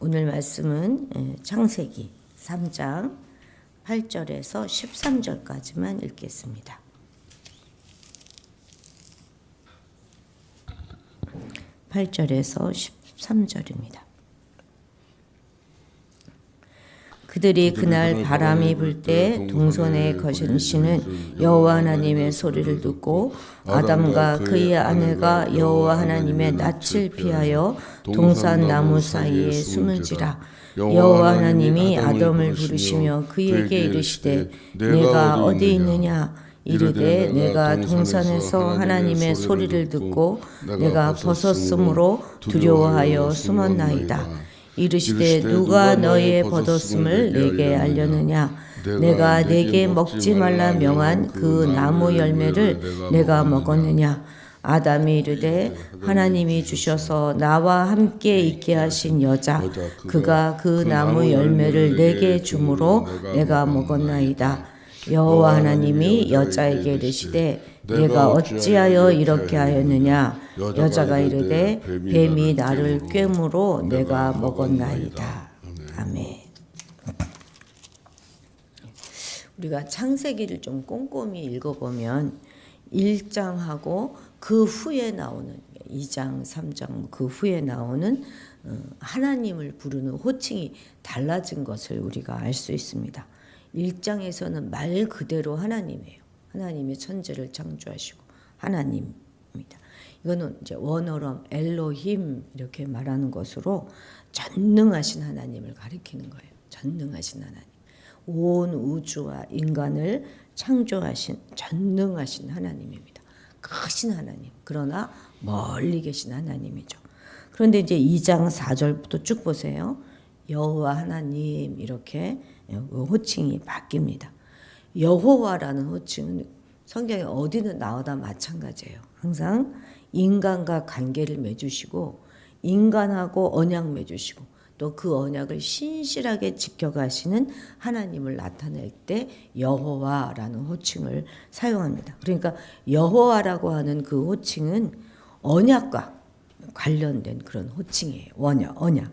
오늘 말씀은 창세기 3장 8절에서 13절까지만 읽겠습니다. (8절에서) 13절입니다. 그들이 그날 바람이 불 때 동선에 거신시는 여호와 하나님의 소리를 듣고 아담과 그의 아내가 여호와 하나님의 낯을 피하여 동산 나무 사이에 숨은지라. 여호와 하나님이 아담을 부르시며 그에게 이르시되 내가 어디 있느냐. 이르되 내가 동산에서 하나님의 소리를 듣고 내가 벗었으므로 두려워하여 숨었나이다. 이르시되 누가 너의 벗었음을 내게 알렸느냐. 내가 내게 먹지 말라 명한 그 나무 열매를 내가 먹었느냐. 아담이 이르되 하나님이 주셔서 나와 함께 있게 하신 여자 그가 그 나무 열매를 내게 주므로 내가 먹었나이다. 여호와 하나님이 여자에게 이르시되 내가 어찌하여 이렇게 하였느냐. 여자가 이르되 뱀이 나를 꿰므로 내가 먹었나이다. 아멘. 우리가 창세기를 좀 꼼꼼히 읽어보면 1장하고 그 후에 나오는 2장, 3장 그 후에 나오는 하나님을 부르는 호칭이 달라진 것을 우리가 알 수 있습니다. 1장에서는 말 그대로 하나님이에요. 하나님이 천지를 창조하시고 하나님입니다. 이거는 이제 원어럼 엘로힘 이렇게 말하는 것으로 전능하신 하나님을 가리키는 거예요. 전능하신 하나님. 온 우주와 인간을 창조하신 전능하신 하나님입니다. 크신 하나님. 그러나 멀리 계신 하나님이죠. 그런데 이제 2장 4절부터 쭉 보세요. 여호와 하나님 이렇게 호칭이 바뀝니다. 여호와라는 호칭은 성경에 어디는 나오다 마찬가지예요. 항상 인간과 관계를 맺으시고 인간하고 언약 맺으시고 또 그 언약을 신실하게 지켜가시는 하나님을 나타낼 때 여호와라는 호칭을 사용합니다. 그러니까 여호와라고 하는 그 호칭은 언약과 관련된 그런 호칭이에요. 언약.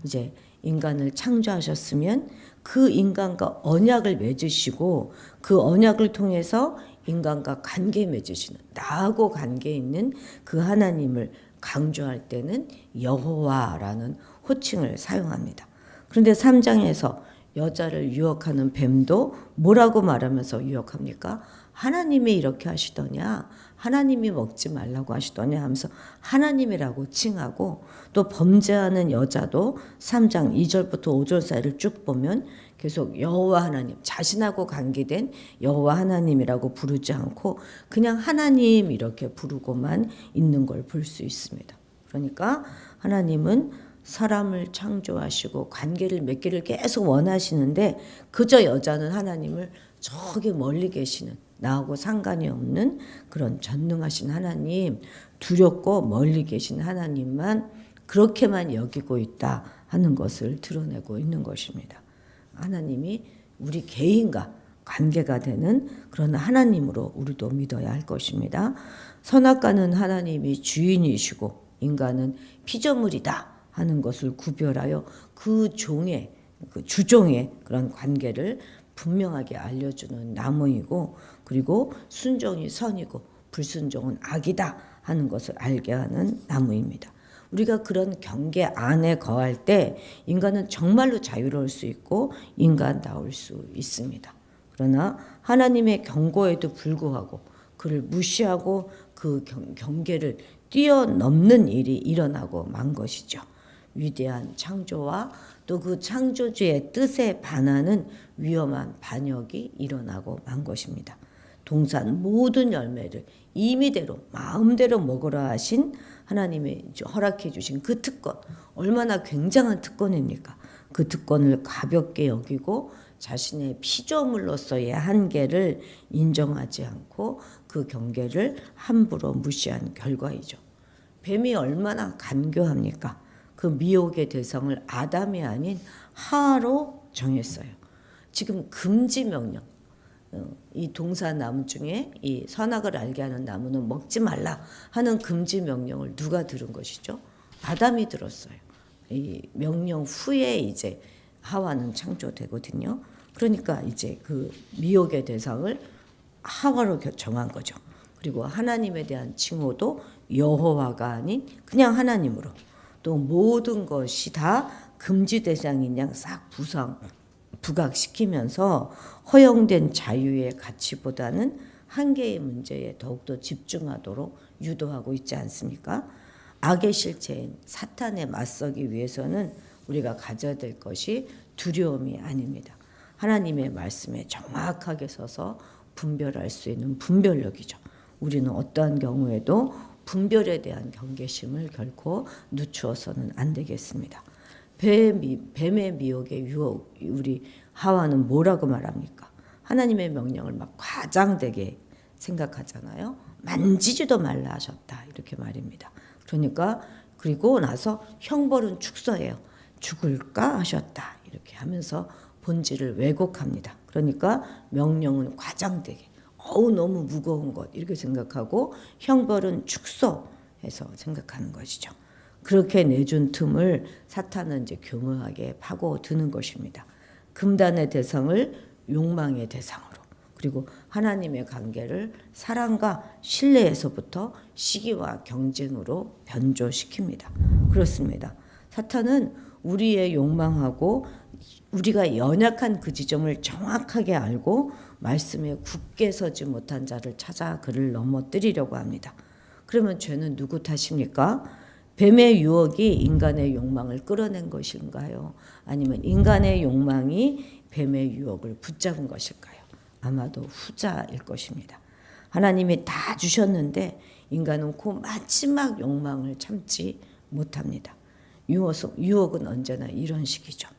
이제 인간을 창조하셨으면 그 인간과 언약을 맺으시고 그 언약을 통해서 인간과 관계 맺으시는 나하고 관계 있는 그 하나님을 강조할 때는 여호와라는 호칭을 사용합니다. 그런데 3장에서 여자를 유혹하는 뱀도 뭐라고 말하면서 유혹합니까? 하나님이 이렇게 하시더냐, 하나님이 먹지 말라고 하시더냐 하면서 하나님이라고 칭하고, 또 범죄하는 여자도 3장 2절부터 5절 사이를 쭉 보면 계속 여호와 하나님, 자신하고 관계된 여호와 하나님이라고 부르지 않고 그냥 하나님 이렇게 부르고만 있는 걸 볼 수 있습니다. 그러니까 하나님은 사람을 창조하시고 관계를 맺기를 계속 원하시는데 그저 여자는 하나님을 저기 멀리 계시는 나하고 상관이 없는 그런 전능하신 하나님, 두렵고 멀리 계신 하나님만 그렇게만 여기고 있다 하는 것을 드러내고 있는 것입니다. 하나님이 우리 개인과 관계가 되는 그런 하나님으로 우리도 믿어야 할 것입니다. 선악과는 하나님이 주인이시고 인간은 피조물이다 하는 것을 구별하여 그 종의, 그 주종의 그런 관계를 분명하게 알려주는 나무이고, 그리고 순종이 선이고 불순종은 악이다 하는 것을 알게 하는 나무입니다. 우리가 그런 경계 안에 거할 때 인간은 정말로 자유로울 수 있고 인간다울 수 있습니다. 그러나 하나님의 경고에도 불구하고 그를 무시하고 그 경계를 뛰어넘는 일이 일어나고 만 것이죠. 위대한 창조와 또 그 창조주의 뜻에 반하는 위험한 반역이 일어나고 만 것입니다. 동산 모든 열매를 임의대로 마음대로 먹으라 하신 하나님이 허락해 주신 그 특권, 얼마나 굉장한 특권입니까? 그 특권을 가볍게 여기고 자신의 피조물로서의 한계를 인정하지 않고 그 경계를 함부로 무시한 결과이죠. 뱀이 얼마나 간교합니까? 그 미혹의 대상을 아담이 아닌 하와로 정했어요. 지금 금지 명령, 이 동산 나무 중에 이 선악을 알게 하는 나무는 먹지 말라 하는 금지 명령을 누가 들은 것이죠? 아담이 들었어요. 이 명령 후에 이제 하와는 창조되거든요. 그러니까 이제 그 미혹의 대상을 하와로 정한 거죠. 그리고 하나님에 대한 칭호도 여호와가 아닌 그냥 하나님으로, 또 모든 것이 다 금지 대상인 양 싹 부각시키면서 허용된 자유의 가치보다는 한계의 문제에 더욱더 집중하도록 유도하고 있지 않습니까? 악의 실체인 사탄에 맞서기 위해서는 우리가 가져야 될 것이 두려움이 아닙니다. 하나님의 말씀에 정확하게 서서 분별할 수 있는 분별력이죠. 우리는 어떠한 경우에도 분별에 대한 경계심을 결코 늦추어서는 안 되겠습니다. 뱀의 미혹의 유혹, 우리 하와는 뭐라고 말합니까? 하나님의 명령을 막 과장되게 생각하잖아요. 만지지도 말라 하셨다, 이렇게 말입니다. 그러니까 그리고 나서 형벌은 축소해요. 죽을까 하셨다, 이렇게 하면서 본질을 왜곡합니다. 그러니까 명령은 과장되게, 너무 무거운 것 이렇게 생각하고 형벌은 축소해서 생각하는 것이죠. 그렇게 내준 틈을 사탄은 이제 교묘하게 파고드는 것입니다. 금단의 대상을 욕망의 대상으로, 그리고 하나님의 관계를 사랑과 신뢰에서부터 시기와 경쟁으로 변조시킵니다. 그렇습니다. 사탄은 우리의 욕망하고 우리가 연약한 그 지점을 정확하게 알고 말씀에 굳게 서지 못한 자를 찾아 그를 넘어뜨리려고 합니다. 그러면 죄는 누구 탓입니까? 뱀의 유혹이 인간의 욕망을 끌어낸 것인가요? 아니면 인간의 욕망이 뱀의 유혹을 붙잡은 것일까요? 아마도 후자일 것입니다. 하나님이 다 주셨는데 인간은 그 마지막 욕망을 참지 못합니다. 유혹은 언제나 이런 식이죠.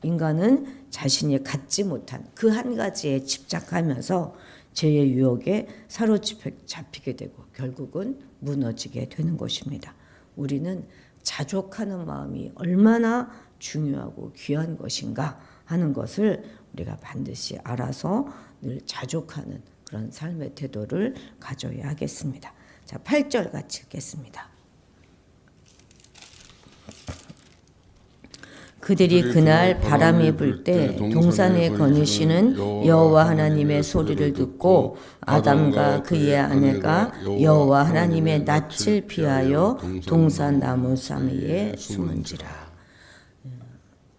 인간은 자신이 갖지 못한 그 한 가지에 집착하면서 죄의 유혹에 사로잡히게 되고 결국은 무너지게 되는 것입니다. 우리는 자족하는 마음이 얼마나 중요하고 귀한 것인가 하는 것을 우리가 반드시 알아서 늘 자족하는 그런 삶의 태도를 가져야 하겠습니다. 자, 8절 같이 읽겠습니다. 그들이 그날 바람이 불 때 동산에 거니시는 여호와 하나님의 소리를 듣고 아담과 그의 아내가 여호와 하나님의 낯을 피하여 동산 나무 사이에 숨은지라.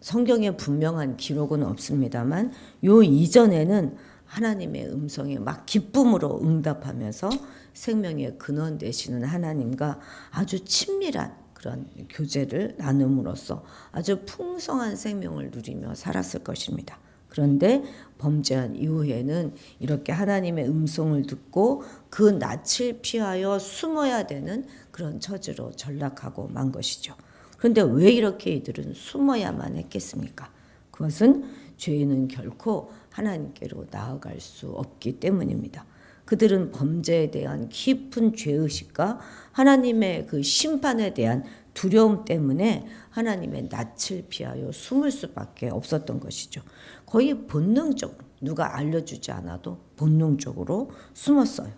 성경에 분명한 기록은 없습니다만 요 이전에는 하나님의 음성에 막 기쁨으로 응답하면서 생명의 근원 되시는 하나님과 아주 친밀한 그런 교제를 나눔으로써 아주 풍성한 생명을 누리며 살았을 것입니다. 그런데 범죄한 이후에는 이렇게 하나님의 음성을 듣고 그 낯을 피하여 숨어야 되는 그런 처지로 전락하고 만 것이죠. 그런데 왜 이렇게 이들은 숨어야만 했겠습니까? 그것은 죄인은 결코 하나님께로 나아갈 수 없기 때문입니다. 그들은 범죄에 대한 깊은 죄의식과 하나님의 그 심판에 대한 두려움 때문에 하나님의 낯을 피하여 숨을 수밖에 없었던 것이죠. 거의 본능적으로, 누가 알려주지 않아도 본능적으로 숨었어요.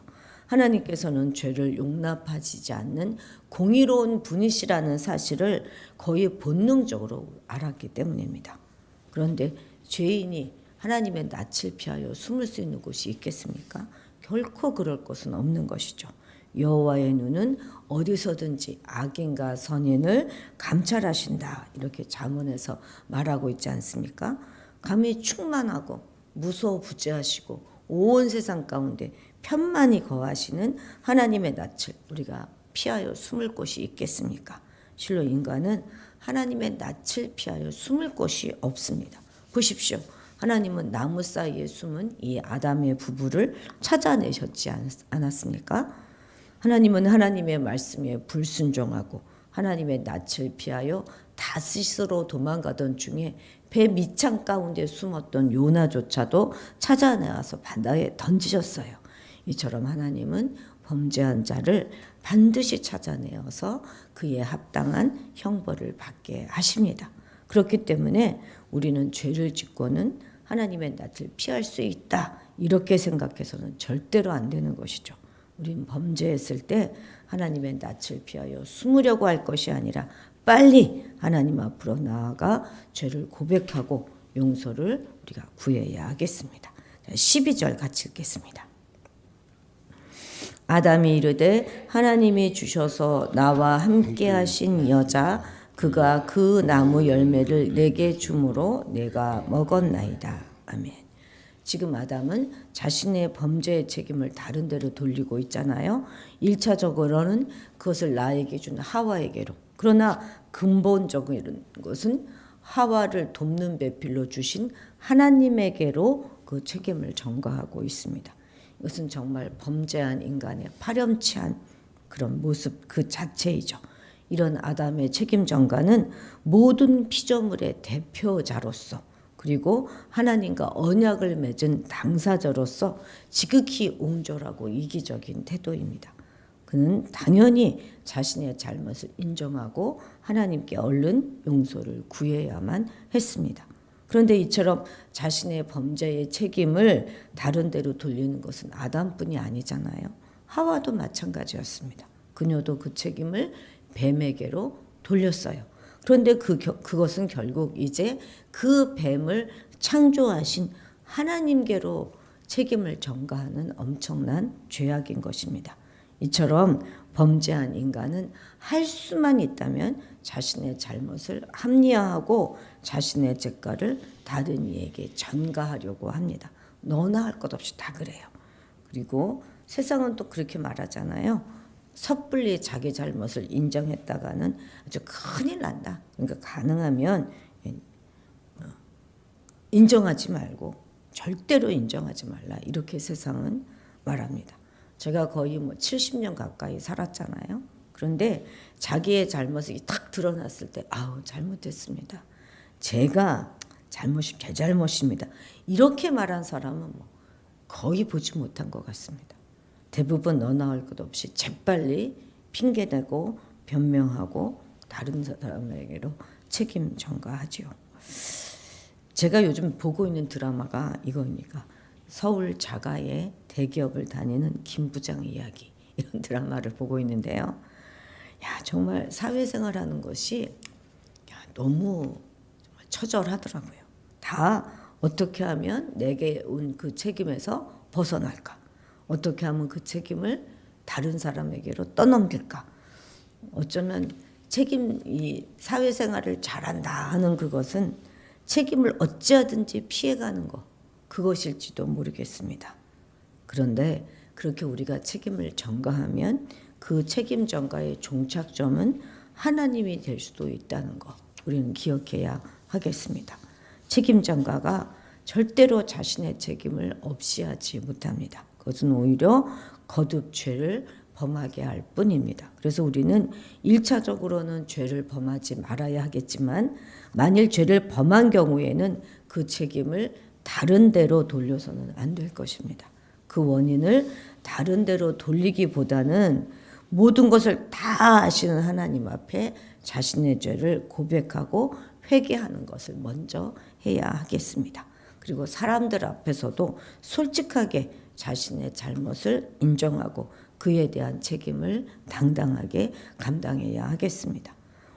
하나님께서는 죄를 용납하시지 않는 공의로운 분이시라는 사실을 거의 본능적으로 알았기 때문입니다. 그런데 죄인이 하나님의 낯을 피하여 숨을 수 있는 곳이 있겠습니까? 결코 그럴 것은 없는 것이죠. 여호와의 눈은 어디서든지 악인과 선인을 감찰하신다, 이렇게 잠언에서 말하고 있지 않습니까? 감히 충만하고 무소부재하시고 온 세상 가운데 편만히 거하시는 하나님의 낯을 우리가 피하여 숨을 곳이 있겠습니까? 실로 인간은 하나님의 낯을 피하여 숨을 곳이 없습니다. 보십시오. 하나님은 나무 사이에 숨은 이 아담의 부부를 찾아내셨지 않았습니까? 하나님은 하나님의 말씀에 불순종하고 하나님의 낯을 피하여 다시스로 도망가던 중에 배 밑창 가운데 숨었던 요나조차도 찾아내어서 바다에 던지셨어요. 이처럼 하나님은 범죄한 자를 반드시 찾아내어서 그에 합당한 형벌을 받게 하십니다. 그렇기 때문에 우리는 죄를 짓고는 하나님의 낯을 피할 수 있다, 이렇게 생각해서는 절대로 안 되는 것이죠. 우리는 범죄했을 때 하나님의 낯을 피하여 숨으려고 할 것이 아니라 빨리 하나님 앞으로 나아가 죄를 고백하고 용서를 우리가 구해야 하겠습니다. 12절 같이 읽겠습니다. 아담이 이르되 하나님이 주셔서 나와 함께 하신 여자 그가 그 나무 열매를 내게 주므로 내가 먹었나이다. 아멘. 지금 아담은 자신의 범죄의 책임을 다른 데로 돌리고 있잖아요. 1차적으로는 그것을 나에게 준 하와에게로. 그러나 근본적인 것은 하와를 돕는 배필로 주신 하나님에게로 그 책임을 전가하고 있습니다. 이것은 정말 범죄한 인간의 파렴치한 그런 모습 그 자체이죠. 이런 아담의 책임 전가는 모든 피조물의 대표자로서 그리고 하나님과 언약을 맺은 당사자로서 지극히 옹졸하고 이기적인 태도입니다. 그는 당연히 자신의 잘못을 인정하고 하나님께 얼른 용서를 구해야만 했습니다. 그런데 이처럼 자신의 범죄의 책임을 다른 데로 돌리는 것은 아담뿐이 아니잖아요. 하와도 마찬가지였습니다. 그녀도 그 책임을 뱀에게로 돌렸어요. 그런데 그것은 결국 이제 그 뱀을 창조하신 하나님께로 책임을 전가하는 엄청난 죄악인 것입니다. 이처럼 범죄한 인간은 할 수만 있다면 자신의 잘못을 합리화하고 자신의 죄가를 다른 이에게 전가하려고 합니다. 너나 할 것 없이 다 그래요. 그리고 세상은 또 그렇게 말하잖아요. 섣불리 자기 잘못을 인정했다가는 아주 큰일 난다. 그러니까 가능하면 인정하지 말고 절대로 인정하지 말라. 이렇게 세상은 말합니다. 제가 거의 70년 가까이 살았잖아요. 그런데 자기의 잘못이 탁 드러났을 때 아우 잘못했습니다. 제가 제 잘못입니다. 이렇게 말한 사람은 거의 보지 못한 것 같습니다. 대부분 너나 할 것 없이 재빨리 핑계대고 변명하고 다른 사람에게로 책임 전가하죠. 제가 요즘 보고 있는 드라마가 이거입니다. 서울 자가의 대기업을 다니는 김 부장의 이야기 이런 드라마를 보고 있는데요. 정말 사회생활하는 것이 너무 처절하더라고요. 다 어떻게 하면 내게 온 그 책임에서 벗어날까? 어떻게 하면 그 책임을 다른 사람에게로 떠넘길까? 어쩌면 이 사회생활을 잘한다 하는 그것은 책임을 어찌하든지 피해가는 것 그것일지도 모르겠습니다. 그런데 그렇게 우리가 책임을 전가하면 그 책임 전가의 종착점은 하나님이 될 수도 있다는 것 우리는 기억해야 하겠습니다. 책임 전가가 절대로 자신의 책임을 없이 하지 못합니다. 그것은 오히려 거듭 죄를 범하게 할 뿐입니다. 그래서 우리는 1차적으로는 죄를 범하지 말아야 하겠지만 만일 죄를 범한 경우에는 그 책임을 다른 데로 돌려서는 안 될 것입니다. 그 원인을 다른 데로 돌리기보다는 모든 것을 다 아시는 하나님 앞에 자신의 죄를 고백하고 회개하는 것을 먼저 해야 하겠습니다. 그리고 사람들 앞에서도 솔직하게 자신의 잘못을 인정하고 그에 대한 책임을 당당하게 감당해야 하겠습니다.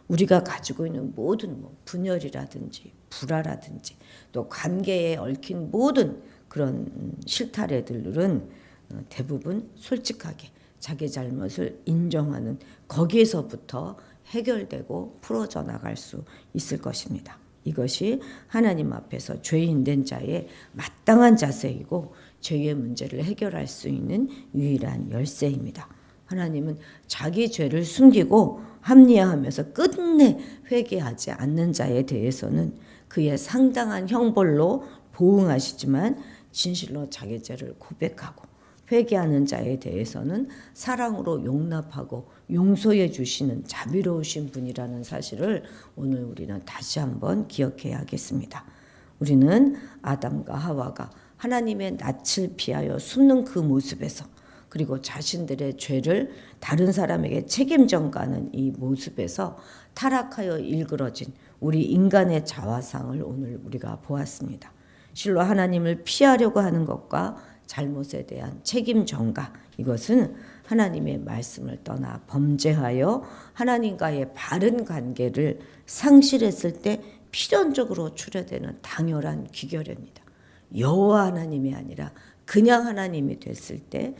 우리가 가지고 있는 모든 분열이라든지 불화라든지 또 관계에 얽힌 모든 그런 실타래들은 대부분 솔직하게 자기 잘못을 인정하는 거기에서부터 해결되고 풀어져 나갈 수 있을 것입니다. 이것이 하나님 앞에서 죄인 된 자의 마땅한 자세이고 죄의 문제를 해결할 수 있는 유일한 열쇠입니다. 하나님은 자기 죄를 숨기고 합리화하면서 끝내 회개하지 않는 자에 대해서는 그의 상당한 형벌로 보응하시지만 진실로 자기 죄를 고백하고 회개하는 자에 대해서는 사랑으로 용납하고 용서해 주시는 자비로우신 분이라는 사실을 오늘 우리는 다시 한번 기억해야 하겠습니다. 우리는 아담과 하와가 하나님의 낯을 피하여 숨는 그 모습에서 그리고 자신들의 죄를 다른 사람에게 책임 전가하는 이 모습에서 타락하여 일그러진 우리 인간의 자화상을 오늘 우리가 보았습니다. 실로 하나님을 피하려고 하는 것과 잘못에 대한 책임 전가 이것은 하나님의 말씀을 떠나 범죄하여 하나님과의 바른 관계를 상실했을 때 필연적으로 출현되는 당연한 귀결입니다. 여호와 하나님이 아니라 그냥 하나님이 됐을 때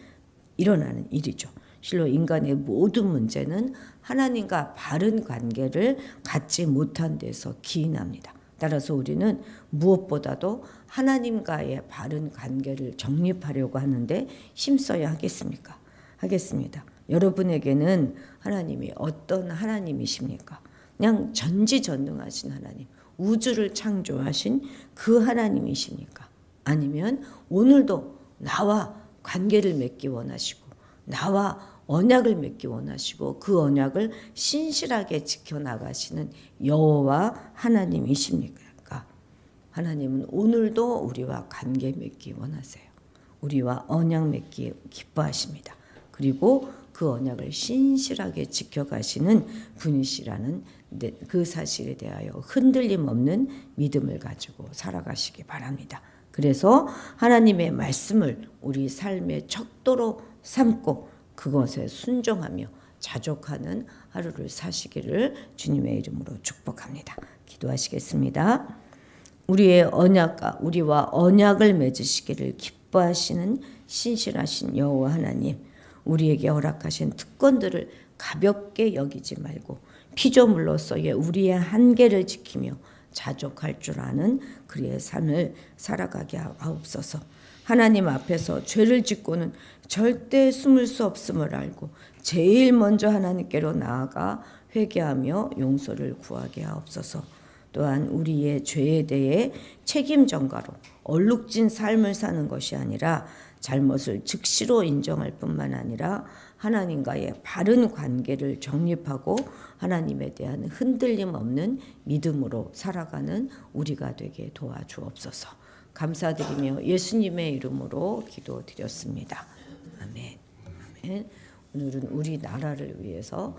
일어나는 일이죠. 실로 인간의 모든 문제는 하나님과 바른 관계를 갖지 못한 데서 기인합니다. 따라서 우리는 무엇보다도 하나님과의 바른 관계를 정립하려고 하는데 힘써야 하겠습니까? 하겠습니다. 여러분에게는 하나님이 어떤 하나님이십니까? 그냥 전지전능하신 하나님, 우주를 창조하신 그 하나님이십니까? 아니면 오늘도 나와 관계를 맺기 원하시고 나와 언약을 맺기 원하시고 그 언약을 신실하게 지켜나가시는 여호와 하나님이십니까? 하나님은 오늘도 우리와 관계 맺기 원하세요. 우리와 언약 맺기 기뻐하십니다. 그리고 그 언약을 신실하게 지켜가시는 분이시라는 그 사실에 대하여 흔들림 없는 믿음을 가지고 살아가시기 바랍니다. 그래서 하나님의 말씀을 우리 삶의 척도로 삼고 그것에 순종하며 자족하는 하루를 사시기를 주님의 이름으로 축복합니다. 기도하시겠습니다. 우리의 언약과 우리와 언약을 맺으시기를 기뻐하시는 신실하신 여호와 하나님, 우리에게 허락하신 특권들을 가볍게 여기지 말고 피조물로서의 우리의 한계를 지키며 자족할 줄 아는 그리의 삶을 살아가게 하옵소서. 하나님 앞에서 죄를 짓고는 절대 숨을 수 없음을 알고 제일 먼저 하나님께로 나아가 회개하며 용서를 구하게 하옵소서. 또한 우리의 죄에 대해 책임 전가로 얼룩진 삶을 사는 것이 아니라 잘못을 즉시로 인정할 뿐만 아니라 하나님과의 바른 관계를 정립하고 하나님에 대한 흔들림 없는 믿음으로 살아가는 우리가 되게 도와주옵소서. 감사드리며 예수님의 이름으로 기도드렸습니다. 아멘. 아멘. 오늘은 우리나라를 위해서